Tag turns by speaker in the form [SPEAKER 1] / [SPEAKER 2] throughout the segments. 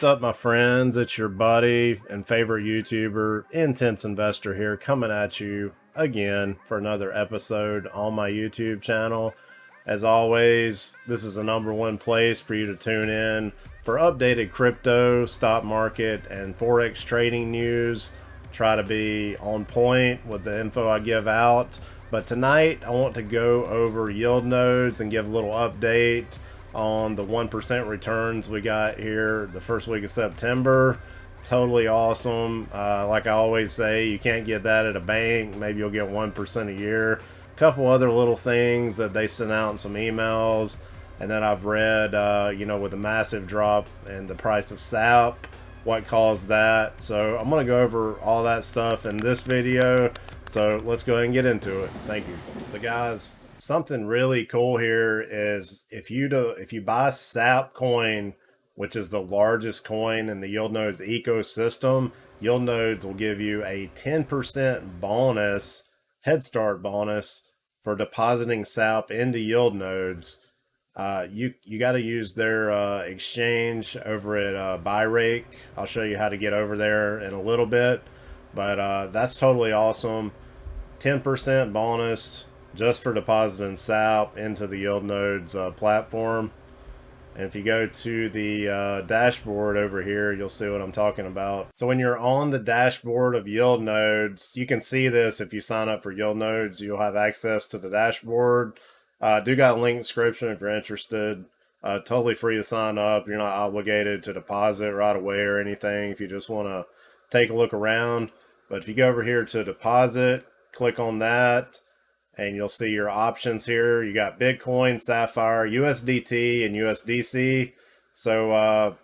[SPEAKER 1] What's up, my friends? It's your buddy and favorite YouTuber, Intense Investor here, coming at you again for another episode on my YouTube channel. As always, this is the #1 place for you to tune in for updated crypto, stock market, and Forex trading news. Try to be on point with the info I give out. But tonight, I want to go over Yieldnodes and give a little update on the 1% returns we got here the first week of September. Totally awesome. Like I always say, you can't get that at a bank. Maybe you'll get 1% a year. A couple other little things that they sent out in some emails, and then I've read, with the massive drop in the price of Sap, what caused that. So I'm going to go over all that stuff in this video. So let's go ahead and get into it. Thank you. But guys, something really cool here is if you buy Sap coin, which is the largest coin in the Yieldnodes ecosystem, Yieldnodes will give you a 10% bonus, head start bonus, for depositing Sap into Yieldnodes. You got to use their exchange over at Byrake. I'll show you how to get over there in a little bit, but that's totally awesome. 10% bonus just for depositing Sap into the Yieldnodes platform. And if you go to the dashboard over here, you'll see what I'm talking about. So when you're on the dashboard of Yieldnodes, you can see this. If you sign up for Yieldnodes, you'll have access to the dashboard. Do got a link in the description if you're interested. Totally free to sign up. You're not obligated to deposit right away or anything if you just want to take a look around. But if you go over here to deposit, click on that, and you'll see your options here. You got Bitcoin, Sapphire, USDT, and USDC. So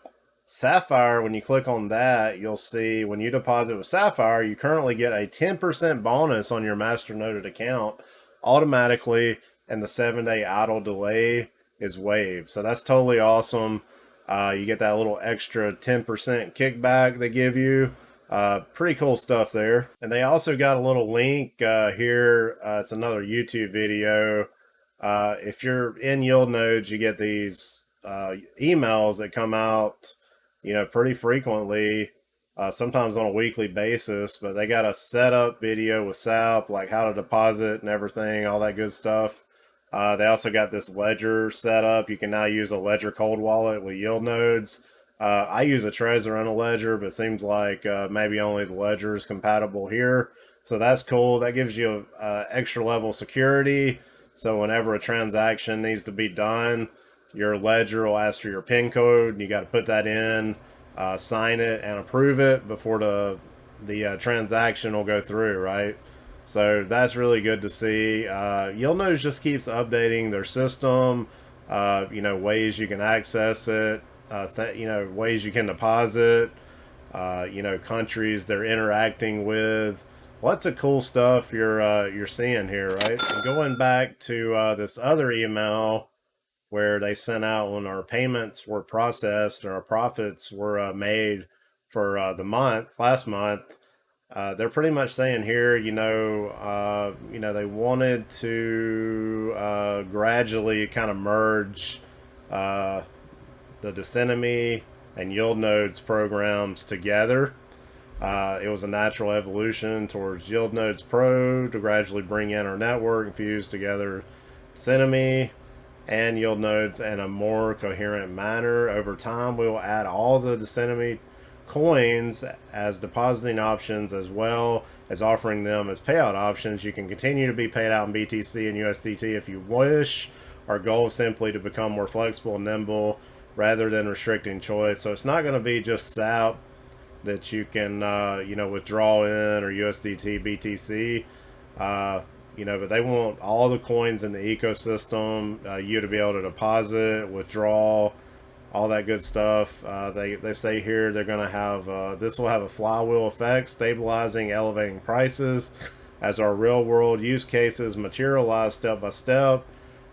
[SPEAKER 1] Sapphire, when you click on that, you'll see when you deposit with Sapphire, you currently get a 10% bonus on your Masternoded account automatically, and the 7-day idle delay is waived. So that's totally awesome. You get that little extra 10% kickback they give you. Pretty cool stuff there. And they also got a little link here. It's another YouTube video. If you're in Yieldnodes, you get these emails that come out, pretty frequently, sometimes on a weekly basis. But they got a setup video with Sap, like how to deposit and everything, all that good stuff. They also got this ledger set up. You can now use a ledger cold wallet with Yieldnodes. I use a Trezor and a ledger, but it seems like maybe only the ledger is compatible here. So that's cool. That gives you extra level security. So whenever a transaction needs to be done, your ledger will ask for your PIN code, and you got to put that in, sign it, and approve it before the transaction will go through, right? So that's really good to see. Yieldnodes just keeps updating their system, ways you can access it, ways you can deposit, countries they're interacting with. Lots of cool stuff you're seeing here, right? And going back to this other email where they sent out when our payments were processed and our profits were made for the last month. They're pretty much saying here, they wanted to gradually kind of merge the Emeece and Yieldnodes programs together. It was a natural evolution towards Yieldnodes Pro to gradually bring in our network and fuse together Emeece and Yieldnodes in a more coherent manner. Over time, we will add all the Emeece coins as depositing options, as well as offering them as payout options. You can continue to be paid out in BTC and USDT if you wish. Our goal is simply to become more flexible and nimble rather than restricting choice. So it's not going to be just Sap that you can withdraw in, or USDT, BTC, but they want all the coins in the ecosystem, you to be able to deposit, withdraw, all that good stuff. They say here they're going to have, this will have a flywheel effect, stabilizing, elevating prices as our real world use cases materialize step by step,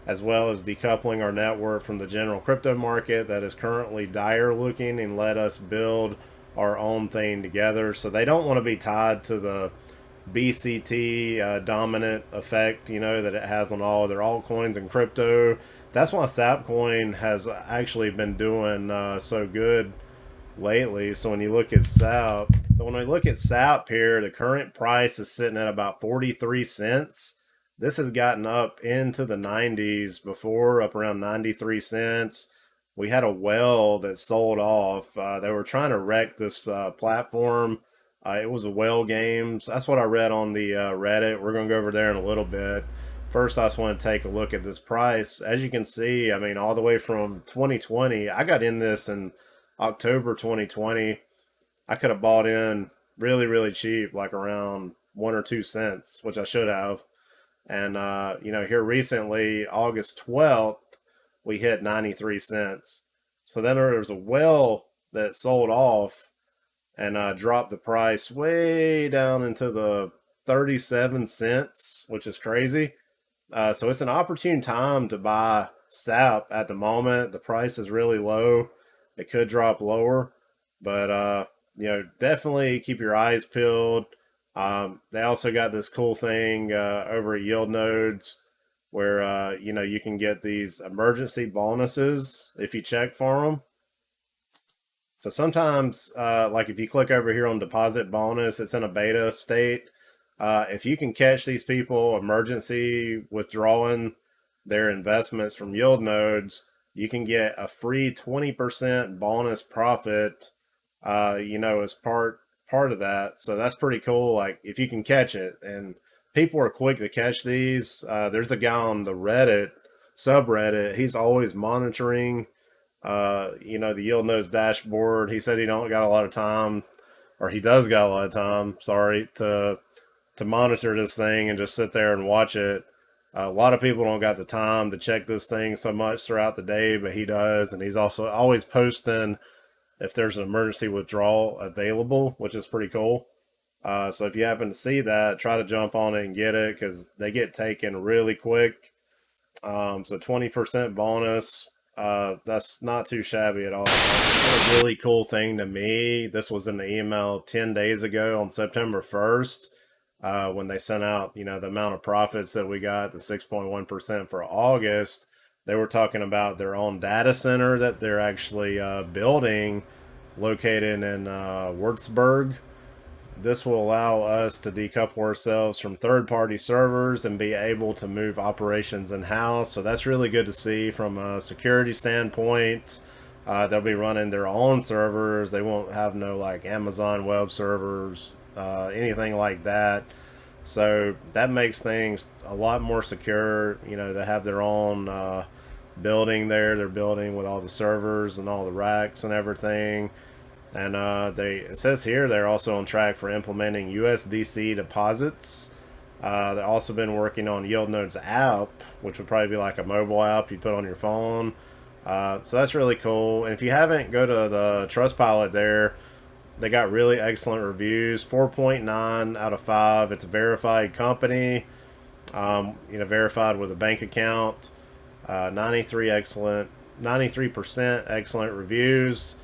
[SPEAKER 1] as well as decoupling our network from the general crypto market that is currently dire looking, and let us build our own thing together. So they don't want to be tied to the BCT dominant effect, that it has on all of their altcoins and crypto. That's why Sapcoin has actually been doing so good lately. So when you look at Sap here, the current price is sitting at about 43 cents. This has gotten up into the 90s before, up around 93 cents. We had a whale that sold off. They were trying to wreck this platform. It was a whale games. That's what I read on the Reddit. We're going to go over there in a little bit. First, I just want to take a look at this price. As you can see, I mean, all the way from 2020, I got in this in October 2020. I could have bought in really, really cheap, like around 1 or 2 cents, which I should have. And, here recently, August 12th, we hit 93 cents. So then there was a whale that sold off and dropped the price way down into the 37 cents, which is crazy. So it's an opportune time to buy Sap at the moment. The price is really low. It could drop lower, but definitely keep your eyes peeled. They also got this cool thing over at Yieldnodes where you can get these emergency bonuses if you check for them. So sometimes, like if you click over here on deposit bonus, it's in a beta state. If you can catch these people emergency withdrawing their investments from Yieldnodes, you can get a free 20% bonus profit, as part of that. So that's pretty cool. Like if you can catch it, and people are quick to catch these. There's a guy on the Reddit subreddit. He's always monitoring, the Yieldnodes dashboard. He said he don't got a lot of time, or he does got a lot of time, sorry, to monitor this thing and just sit there and watch it. A lot of people don't got the time to check this thing so much throughout the day, but he does. And he's also always posting if there's an emergency withdrawal available, which is pretty cool. So if you happen to see that, try to jump on it and get it, because they get taken really quick. So 20% bonus, that's not too shabby at all. A really cool thing to me, this was in the email 10 days ago on September 1st. When they sent out, the amount of profits that we got, the 6.1% for August. They were talking about their own data center that they're actually building, located in Würzburg. This will allow us to decouple ourselves from third-party servers and be able to move operations in-house. So that's really good to see from a security standpoint. They'll be running their own servers. They won't have no like Amazon web servers, anything like that. So that makes things a lot more secure. They have their own building there. They're building with all the servers and all the racks and everything. And it says here they're also on track for implementing USDC deposits. They've also been working on Yieldnodes app, which would probably be like a mobile app you put on your phone. So that's really cool. And if you haven't, go to the Trustpilot there. They got really excellent reviews, 4.9 out of 5. It's a verified company, verified with a bank account. 93% excellent reviews.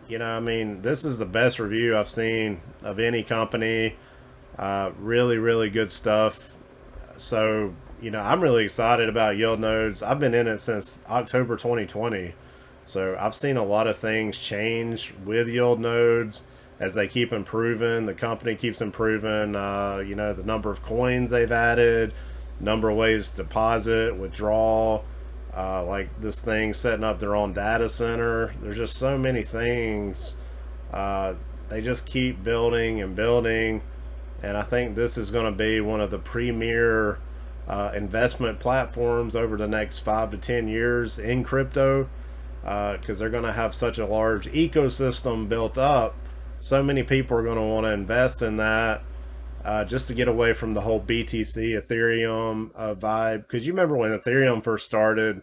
[SPEAKER 1] This is the best review I've seen of any company. Really, really good stuff. So, I'm really excited about Yieldnodes. I've been in it since October 2020. So I've seen a lot of things change with Yieldnodes as they keep improving. The company keeps improving, the number of coins they've added, number of ways to deposit, withdraw, like this thing setting up their own data center. There's just so many things. They just keep building and building. And I think this is going to be one of the premier investment platforms over the next 5 to 10 years in crypto. Because they're going to have such a large ecosystem built up. So many people are going to want to invest in that just to get away from the whole BTC Ethereum vibe. Because you remember when Ethereum first started,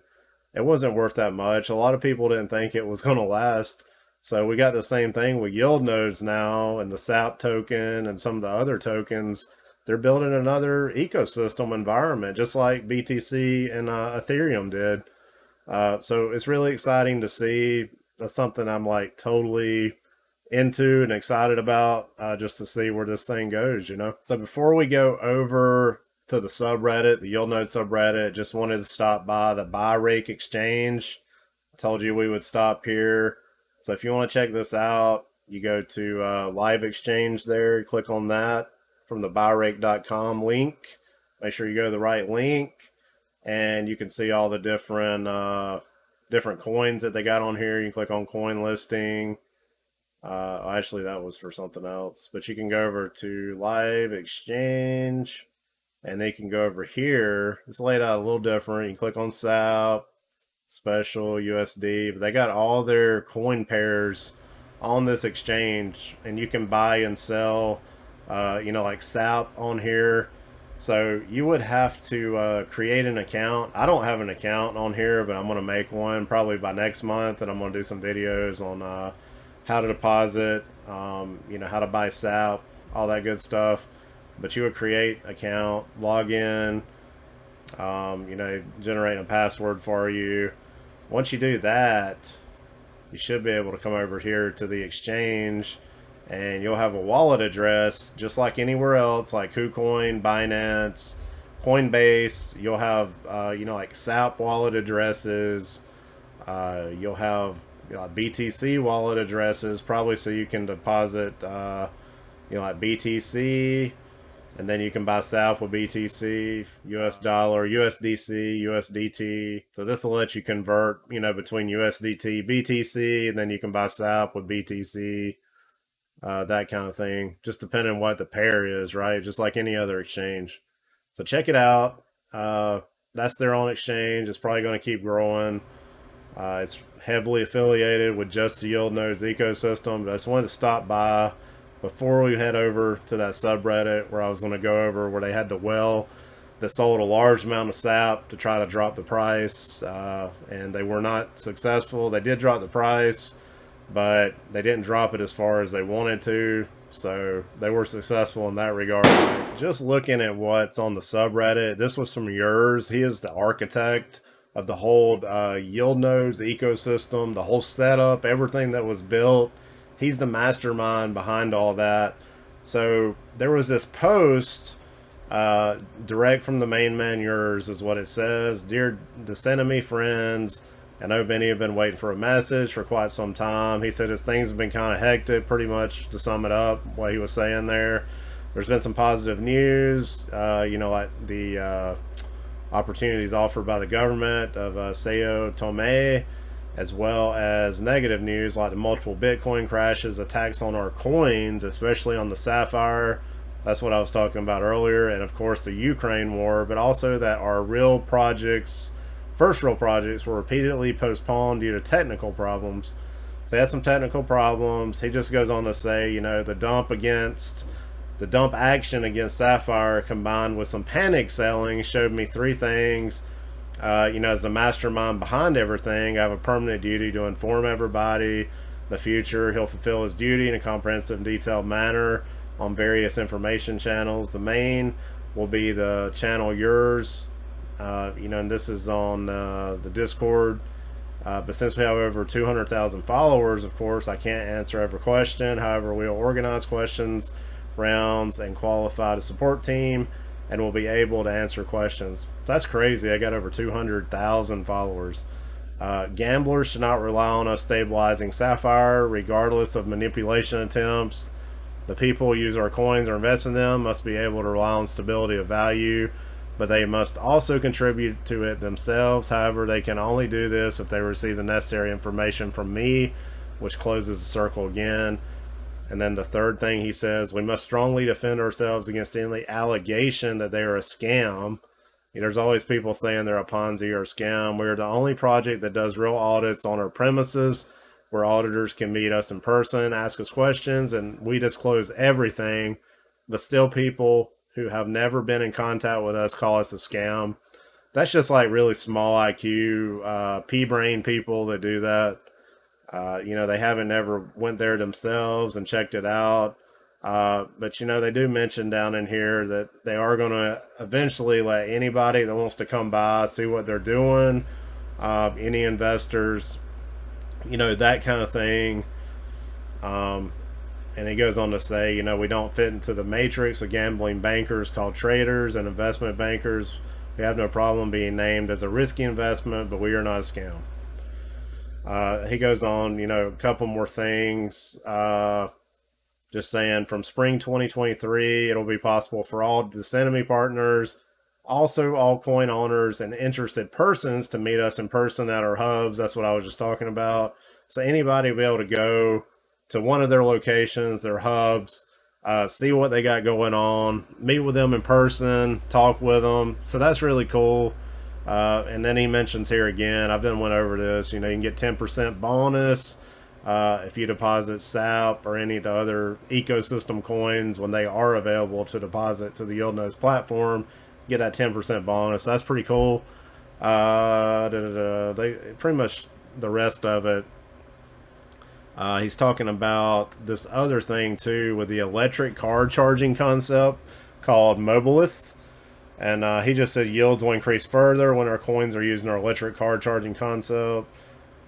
[SPEAKER 1] it wasn't worth that much. A lot of people didn't think it was going to last. So we got the same thing with Yieldnodes now, and the Sap token and some of the other tokens. They're building another ecosystem environment, just like BTC and Ethereum did. So it's really exciting to see. That's something I'm like totally into and excited about, just to see where this thing goes, So before we go over to the subreddit, the Yieldnode subreddit, just wanted to stop by the Byrake Exchange. I told you we would stop here. So if you want to check this out, you go to Live Exchange there, click on that from the Byrake.com link. Make sure you go to the right link, and you can see all the different coins that they got on here. You can click on coin listing. Actually, that was for something else, but you can go over to Live Exchange, and they can go over here. It's laid out a little different. You click on Sap, Special, USD, but they got all their coin pairs on this exchange, and you can buy and sell, like Sap on here. So you would have to create an account. I don't have an account on here, but I'm going to make one probably by next month, and I'm going to do some videos on how to deposit, how to buy Sap, all that good stuff. But you would create an account, log in, generate a password for you. Once you do that, you should be able to come over here to the exchange, and you'll have a wallet address just like anywhere else, like KUCOIN, BINANCE, COINBASE. You'll have like Sap wallet addresses. You'll have BTC wallet addresses, probably, so you can deposit like BTC, and then you can buy Sap with BTC, US dollar, USDC, USDT. So this will let you convert, between USDT, BTC, and then you can buy Sap with BTC, that kind of thing. Just depending on what the pair is, right? Just like any other exchange. So check it out. That's their own exchange. It's probably going to keep growing. It's heavily affiliated with just the Yieldnodes ecosystem. But I just wanted to stop by before we head over to that subreddit where I was going to go over where they had the well that sold a large amount of Sap to try to drop the price, and they were not successful. They did drop the price, but they didn't drop it as far as they wanted to, so they were successful in that regard. Just looking at what's on the subreddit, this was from yours. He is the architect of the whole Yieldnodes ecosystem, the whole setup, everything that was built. He's the mastermind behind all that. So there was this post, direct from the main man, yours is what it says. Dear Decenemy friends, I know many have been waiting for a message for quite some time. He said his things have been kind of hectic, pretty much, to sum it up, what he was saying there. There's been some positive news, like the opportunities offered by the government of Sao Tome, as well as negative news like the multiple Bitcoin crashes, attacks on our coins, especially on the Sapphire. That's what I was talking about earlier. And of course the Ukraine war, but also that our first real projects were repeatedly postponed due to technical problems. So he had some technical problems. He just goes on to say, the dump action against Sapphire combined with some panic selling showed me three things. As the mastermind behind everything, I have a permanent duty to inform everybody the future. He'll fulfill his duty in a comprehensive and detailed manner on various information channels. The main will be the channel yours, and this is on the Discord. But since we have over 200,000 followers, of course, I can't answer every question. However, we'll organize questions, rounds, and qualify the support team, and we'll be able to answer questions. That's crazy. I got over 200,000 followers. Gamblers should not rely on us stabilizing Sapphire, regardless of manipulation attempts. The people who use our coins or invest in them must be able to rely on stability of value, but they must also contribute to it themselves. However, they can only do this if they receive the necessary information from me, which closes the circle again. And then the third thing he says, we must strongly defend ourselves against any allegation that they are a scam. There's always people saying they're a Ponzi or a scam. We're the only project that does real audits on our premises, where auditors can meet us in person, ask us questions, and we disclose everything. But still, people who have never been in contact with us call us a scam. That's just like really small IQ, pea-brain people that do that. They haven't never went there themselves and checked it out. But they do mention down in here that they are going to eventually let anybody that wants to come by see what they're doing, any investors, that kind of thing. And he goes on to say, we don't fit into the matrix of gambling bankers called traders and investment bankers. We have no problem being named as a risky investment, but we are not a scam. He goes on, you know, a couple more things. Just saying, from spring 2023, it'll be possible for all Dissenemy partners, also all coin owners and interested persons, to meet us in person at our hubs. That's what I was just talking about. So anybody will be able to go to one of their locations, their hubs, see what they got going on, meet with them in person, talk with them. So that's really cool. And then he mentions here again, I've went over this, you know, you can get 10% bonus if you deposit SAP or any of the other ecosystem coins when they are available to deposit to the Yieldnodes platform. Get that 10% bonus. That's pretty cool. They pretty much the rest of it. He's talking about this other thing too with the electric car charging concept called Mobilith. And he just said yields will increase further when our coins are using our electric car charging concept.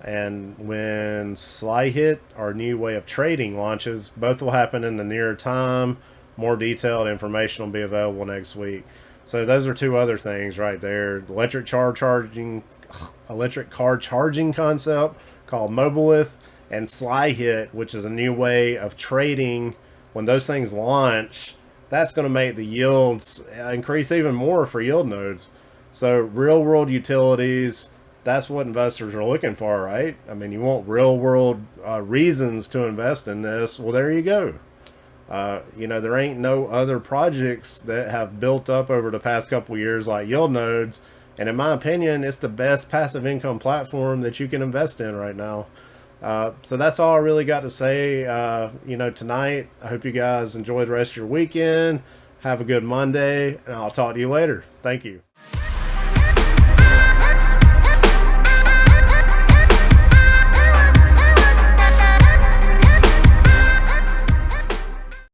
[SPEAKER 1] And when Slyhit, our new way of trading, launches, both will happen in the near time. More detailed information will be available next week. So those are two other things right there. The electric car charging concept called Mobilith, and Slyhit, which is a new way of trading. When those things launch, that's going to make the yields increase even more for Yieldnodes. So real world utilities, that's what investors are looking for, right? I mean, you want real world reasons to invest in this. Well, there you go. You know, there ain't no other projects that have built up over the past couple years like Yieldnodes. And in my opinion, it's the best passive income platform that you can invest in right now. So that's all I really got to say, you know, tonight. I hope you guys enjoy the rest of your weekend. Have a good Monday, and I'll talk to you later. Thank you.